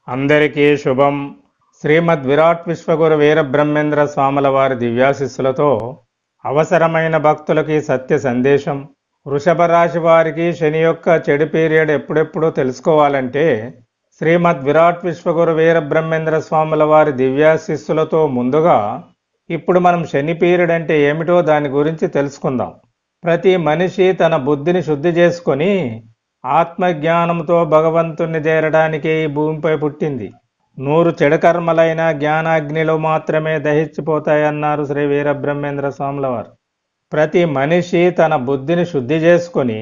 అందరికీ శుభం. శ్రీమద్ విరాట్ విశ్వగురు వీరబ్రహ్మేంద్ర స్వాముల వారి దివ్యాశిస్సులతో అవసరమైన భక్తులకి సత్య సందేశం. వృషభ రాశి వారికి శని యొక్క చెడు పీరియడ్ ఎప్పుడెప్పుడో తెలుసుకోవాలంటే శ్రీమద్ విరాట్ విశ్వగురు వీరబ్రహ్మేంద్ర స్వాముల వారి దివ్యాశిస్సులతో ముందుగా ఇప్పుడు మనం శని పీరియడ్ అంటే ఏమిటో దాని గురించి తెలుసుకుందాం. ప్రతి మనిషి తన బుద్ధిని శుద్ధి చేసుకొని ఆత్మజ్ఞానంతో భగవంతుణ్ణి చేరడానికి ఈ భూమిపై పుట్టింది. 100 చెడు కర్మలైన జ్ఞానాగ్నిలో మాత్రమే దహించిపోతాయన్నారు శ్రీ వీరబ్రహ్మేంద్ర స్వాముల వారు. ప్రతి మనిషి తన బుద్ధిని శుద్ధి చేసుకొని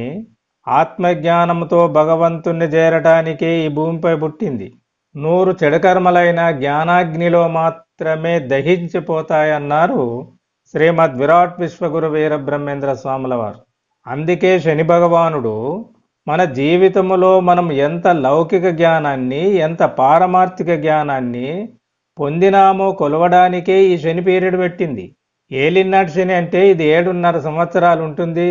ఆత్మజ్ఞానంతో భగవంతుణ్ణి చేరడానికి ఈ భూమిపై పుట్టింది. 100 చెడు కర్మలైన జ్ఞానాగ్నిలో మాత్రమే దహించిపోతాయన్నారు శ్రీమద్ విరాట్ విశ్వగురు వీరబ్రహ్మేంద్ర స్వాముల వారు. అందుకే శని భగవానుడు మన జీవితంలో మనం ఎంత లౌకిక జ్ఞానాన్ని, ఎంత పారమార్థిక జ్ఞానాన్ని పొందినామో కొలవడానికే ఈ శని పీరియడ్ పెట్టింది. ఏలినాటి శని అంటే ఇది 7.5 సంవత్సరాలు ఉంటుంది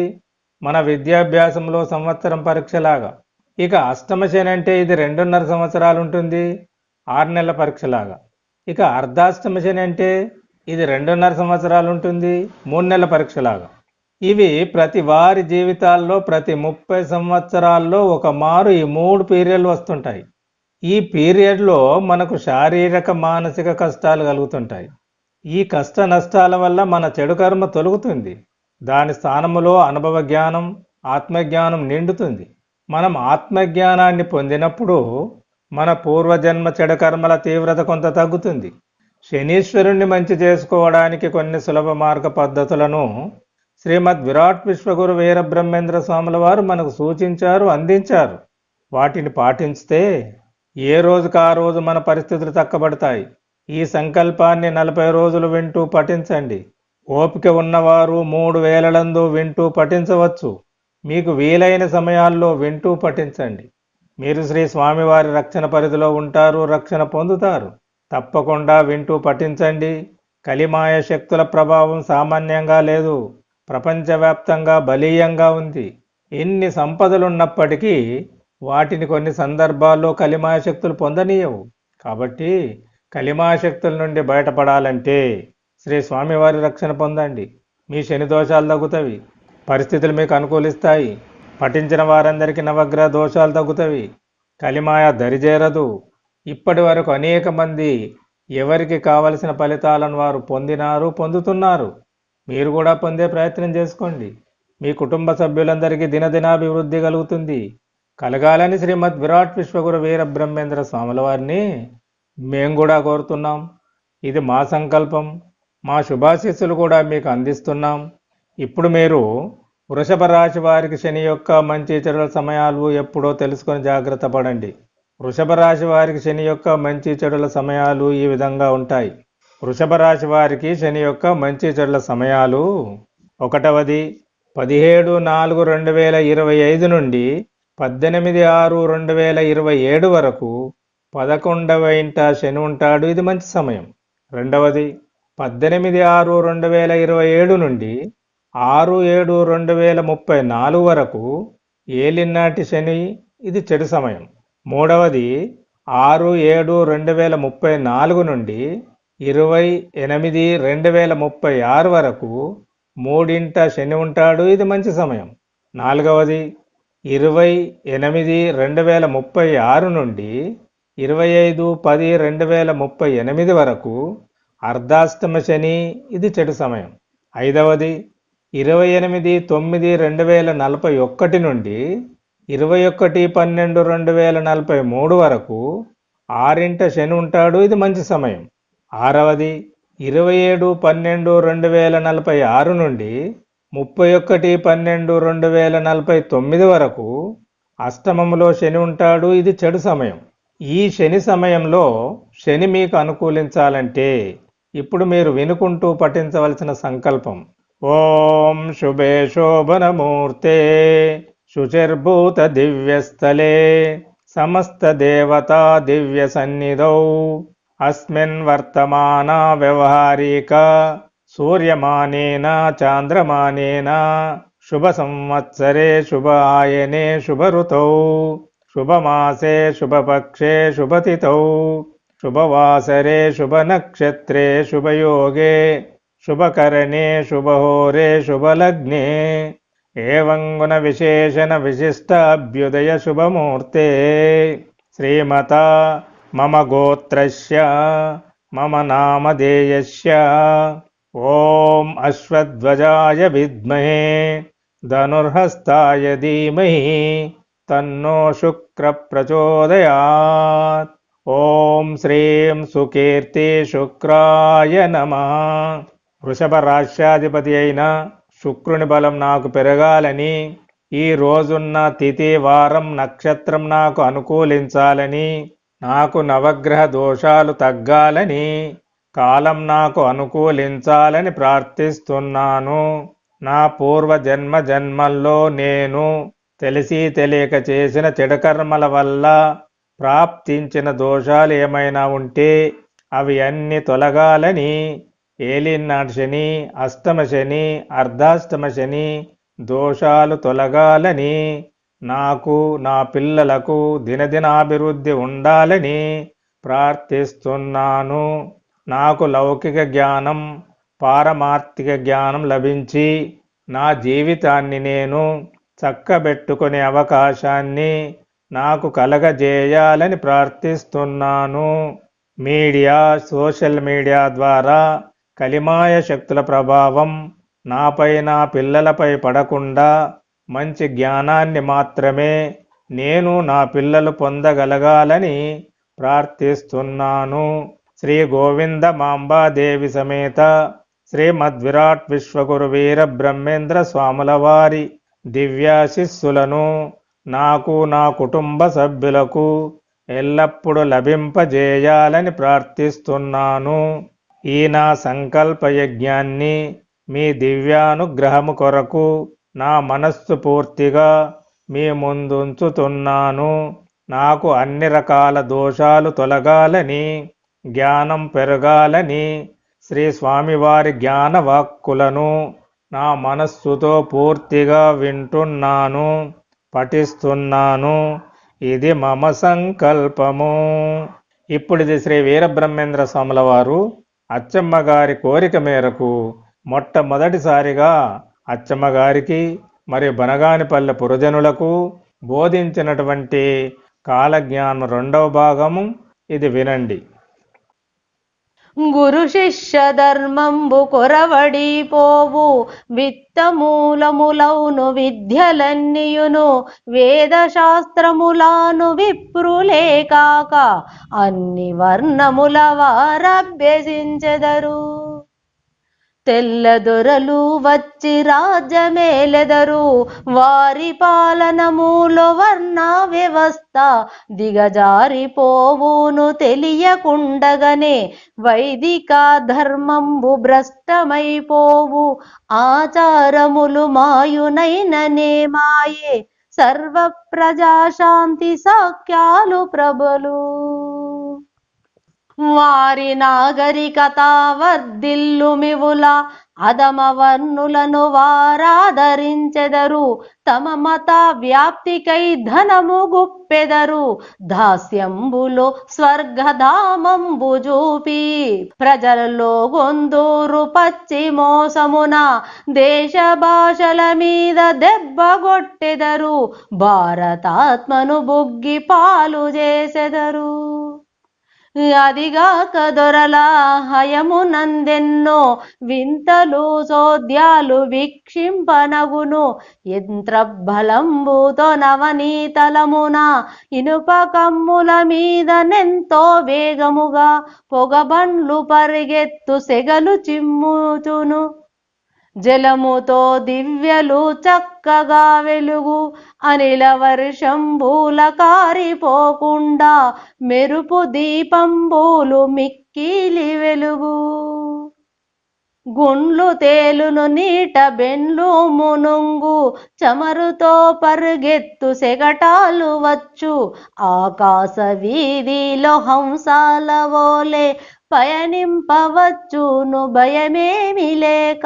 మన విద్యాభ్యాసంలో సంవత్సరం పరీక్షలాగా. ఇక అష్టమ శని అంటే ఇది 2.5 సంవత్సరాలు ఉంటుంది 6 నెలల పరీక్షలాగా. ఇక అర్ధాష్టమ శని అంటే ఇది 2.5 సంవత్సరాలు ఉంటుంది 3 నెలల పరీక్షలాగా. ఇవి ప్రతి వారి జీవితాల్లో ప్రతి 30 సంవత్సరాల్లో ఒక మారు ఈ 3 పీరియడ్లు వస్తుంటాయి. ఈ పీరియడ్లో మనకు శారీరక మానసిక కష్టాలు కలుగుతుంటాయి. ఈ కష్ట నష్టాల వల్ల మన చెడు కర్మ తొలగుతుంది. దాని స్థానంలో అనుభవ జ్ఞానం, ఆత్మజ్ఞానం నిండుతుంది. మనం ఆత్మజ్ఞానాన్ని పొందినప్పుడు మన పూర్వజన్మ చెడు కర్మల తీవ్రత కొంత తగ్గుతుంది. శనీశ్వరుణ్ణి మంచి చేసుకోవడానికి కొన్ని సులభ మార్గ పద్ధతులను శ్రీమద్ విరాట్ విశ్వగురు వీరబ్రహ్మేంద్ర స్వాముల వారు మనకు సూచించారు, అందించారు. వాటిని పాటించితే ఏ రోజుకు ఆ రోజు మన పరిస్థితులు చక్కబడతాయి. ఈ సంకల్పాన్ని 40 రోజులు వింటూ పఠించండి. ఓపిక ఉన్నవారు 3 వేలలందు వింటూ పఠించవచ్చు. మీకు వీలైన సమయాల్లో వింటూ పఠించండి. మీరు శ్రీ స్వామివారి రక్షణ పరిధిలో ఉంటారు, రక్షణ పొందుతారు. తప్పకుండా వింటూ పఠించండి. కలిమాయ శక్తుల ప్రభావం సామాన్యంగా లేదు, ప్రపంచవ్యాప్తంగా బలీయంగా ఉంది. ఎన్ని సంపదలున్నప్పటికీ వాటిని కొన్ని సందర్భాల్లో కలిమాయ శక్తులు పొందనీయవు. కాబట్టి కలిమాయ శక్తుల నుండి బయటపడాలంటే శ్రీ స్వామివారి రక్షణ పొందండి. మీ శని దోషాలు తగ్గుతాయి, పరిస్థితులు మీకు అనుకూలిస్తాయి. పఠించిన వారందరికీ నవగ్రహ దోషాలు తగ్గుతాయి, కలిమాయ దరిచేరదు. ఇప్పటి వరకు అనేక మంది ఎవరికి కావలసిన ఫలితాలను వారు పొందినారు, పొందుతున్నారు. మీరు కూడా పొందే ప్రయత్నం చేసుకోండి. మీ కుటుంబ సభ్యులందరికీ దినదినాభివృద్ధి కలుగుతుంది. కలగాలని శ్రీమద్ విరాట్ విశ్వగురు వీరబ్రహ్మేంద్ర స్వాముల వారిని మేము కూడా కోరుతున్నాం. ఇది మా సంకల్పం, మా శుభాశీస్సులు కూడా మీకు అందిస్తున్నాం. ఇప్పుడు మీరు వృషభ రాశి వారికి శని యొక్క మంచి చెడుల సమయాలు ఎప్పుడో తెలుసుకొని జాగ్రత్త పడండి. వృషభ రాశి వారికి శని యొక్క మంచి చెడుల సమయాలు ఈ విధంగా ఉంటాయి. వృషభ రాశి వారికి శని యొక్క మంచి చెడుల సమయాలు: 1వది 17/4/2025 నుండి 18/6/2027 వరకు 11వ ఇంట శని ఉంటాడు, ఇది మంచి సమయం. 2వది 18/6/2027 నుండి 6/7/2034 వరకు ఏలినాటి శని, ఇది చెడు సమయం. 3వది 6/7/2034 నుండి 20/8/2036 వరకు 3వ శని ఉంటాడు, ఇది మంచి సమయం. 4వది 20/8/2036 నుండి 25/10/2038 వరకు అర్ధాష్టమ శని, ఇది చెడు సమయం. 5వది 28/9/2041 నుండి 21/12/2043 వరకు 6వ శని ఉంటాడు, ఇది మంచి సమయం. 6వది 27/12/2046 నుండి 31/12/2049 వరకు అష్టమంలో శని ఉంటాడు, ఇది చెడు సమయం. ఈ శని సమయంలో శని మీకు అనుకూలించాలంటే ఇప్పుడు మీరు వినుకుంటూ పఠించవలసిన సంకల్పం: ఓం శుభే శోభనమూర్తే శుచిర్భూత దివ్యస్థలే సమస్త దేవతా దివ్య సన్నిధౌ అస్మిన్ వర్తమాన వ్యవహారిక సూర్యమానేన చాంద్రమానేన శుభ సంవత్సరే శుభ ఆయనే శుభ ఋతౌ శుభమాసే శుభపక్షే శుభతిథౌ శుభవాసరే శుభనక్షత్రే శుభయోగే శుభకరణే శుభహోరే శుభలగ్నే ఏవం గుణ విశేషణ విశిష్ట అభ్యుదయ శుభమూర్తే శ్రీమత మమ గోత్రస్య మమ నామధేయస్య ఓం అశ్వధ్వజాయ విద్మహే ధనుర్హస్తాయ ధీమహి తన్నో శుక్ర ప్రచోదయాత్. ఓం శ్రీం సుకీర్తి శుక్రాయ నమః. వృషభ రాశ్యాధిపతి అయిన శుక్రుని బలం నాకు పెరగాలని, ఈ రోజున్న తిథి వారం నక్షత్రం నాకు అనుకూలించాలని, నాకు నవగ్రహ దోషాలు తగ్గాలని, కాలం నాకు అనుకూలించాలని ప్రార్థిస్తున్నాను. నా పూర్వ జన్మ జన్మల్లో నేను తెలిసి తెలియక చేసిన చెడుకర్మల వల్ల ప్రాప్తించిన దోషాలు ఏమైనా ఉంటే అవి అన్ని తొలగాలని, ఏలినాటి శని, అష్టమ శని, అర్ధాష్టమ శని దోషాలు తొలగాలని, నాకు నా పిల్లలకు దినదినాభివృద్ధి ఉండాలని ప్రార్థిస్తున్నాను. నాకు లౌకిక జ్ఞానం, పారమార్థిక జ్ఞానం లభించి నా జీవితాన్ని నేను చక్కబెట్టుకునే అవకాశాన్ని నాకు కలగజేయాలని ప్రార్థిస్తున్నాను. మీడియా, సోషల్ మీడియా ద్వారా కలిమాయ శక్తుల ప్రభావం నాపై, నా పిల్లలపై పడకుండా మంచి జ్ఞానాన్ని మాత్రమే నేను, నా పిల్లలు పొందగలగాలని ప్రార్థిస్తున్నాను. శ్రీ గోవింద మాంబాదేవి సమేత శ్రీమద్విరాట్ విశ్వగురు వీర బ్రహ్మేంద్ర స్వాముల వారి దివ్యాశిస్సులను నాకు, నా కుటుంబ సభ్యులకు ఎల్లప్పుడూ లభింపజేయాలని ప్రార్థిస్తున్నాను. ఈ నా సంకల్ప యజ్ఞాన్ని మీ దివ్యానుగ్రహము కొరకు నా మనస్సు పూర్తిగా మీ ముందుంచుతున్నాను. నాకు అన్ని రకాల దోషాలు తొలగాలని, జ్ఞానం పెరగాలని, శ్రీ స్వామివారి జ్ఞాన వాక్కులను నా మనస్సుతో పూర్తిగా వింటున్నాను, పఠిస్తున్నాను. ఇది మమ సంకల్పము. ఇప్పుడు ఇది శ్రీ వీరబ్రహ్మేంద్ర స్వాముల వారు అచ్చమ్మ గారి కోరిక మేరకు మొట్టమొదటిసారిగా అచ్చమ్మ గారికి మరియు బనగానిపల్లె పురజనులకు బోధించినటువంటి కాలజ్ఞానం 2వ భాగము. ఇది వినండి. గురు శిష్య ధర్మంబు కొరవడిపోవు విత్తమూలములౌను విద్యలన్నీయును వేద శాస్త్రములాను విప్రులే కాక అన్ని వర్ణముల వారభ్యసించెదరు. తెల్లదొరలు వచ్చి రాజ్యమేలెదరు, వారి పాలనములో వర్ణ వ్యవస్థ దిగజారిపోవును తెలియకుండగనే. వైదిక ధర్మంబు భ్రష్టమైపోవు, ఆచారములు మాయునైననే మాయే. సర్వ ప్రజాశాంతి సాఖ్యాలు ప్రబలు, వారి నాగరికత వర్ధిల్లు మివుల. అధమ వర్ణులను వారాదరించెదరు, తమ మత వ్యాప్తికై ధనము గుప్పెదరు. దాస్యంబులో స్వర్గధామంబు చూపి ప్రజలలో గొందూరు పచ్చి మోసమున దేశ భాషల మీద దెబ్బగొట్టెదరు. భారతాత్మను బుగ్గి పాలు చేసెదరు. అదిగాక దొరల హయమునందెన్నో వింతలు సోద్యాలు వీక్షింపనగును. యంత్రబలంబుతో నవనీతలమున ఇనుప కమ్ముల మీదనెంతో వేగముగా పొగబండ్లు పరిగెత్తు సెగలు చిమ్ముచును. జలముతో దివ్యలు చక్కగా వెలుగు, అనిల వర్షంబూల కారిపోకుండా మెరుపు దీపంబూలు మిక్కిలి వెలుగు. గుండ్లు తేలును నీట బెండ్లు మునుంగు, చమరుతో పరుగెత్తు సెగటాలు వచ్చు. ఆకాశ వీధిలో హంసాల వోలే పయనింపవచ్చును భయమేమి లేక.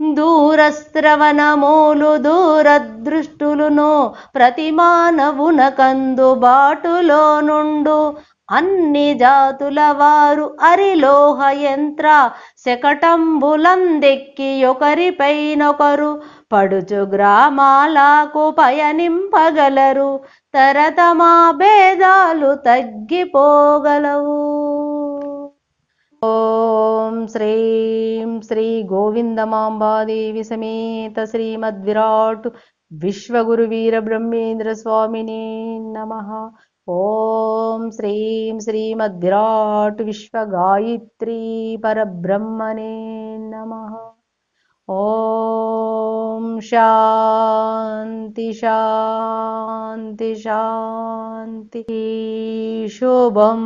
దూరస్త్రవనమూలు దూరదృష్టులును ప్రతి మానవునకందుబాటులో నుండు అన్ని జాతుల వారు అరిలోహ యంత్ర శకటంబులందెక్కి ఒకరిపైనొకరు పడుచు గ్రామాలకు పయనింపగలరు. తరతమా భేదాలు తగ్గిపోగలవు. ఓం శ్రీం శ్రీ గోవిందమాంబాదేవి సమేత శ్రీమద్విరాట్ విశ్వగురు వీరబ్రహ్మేంద్ర స్వామినే నమః. ఓం శ్రీం శ్రీమద్విరాట్ విశ్వగాయత్రీ పరబ్రహ్మణే నమః. ఓం శాంతి శాంతి శాంతి. శుభం.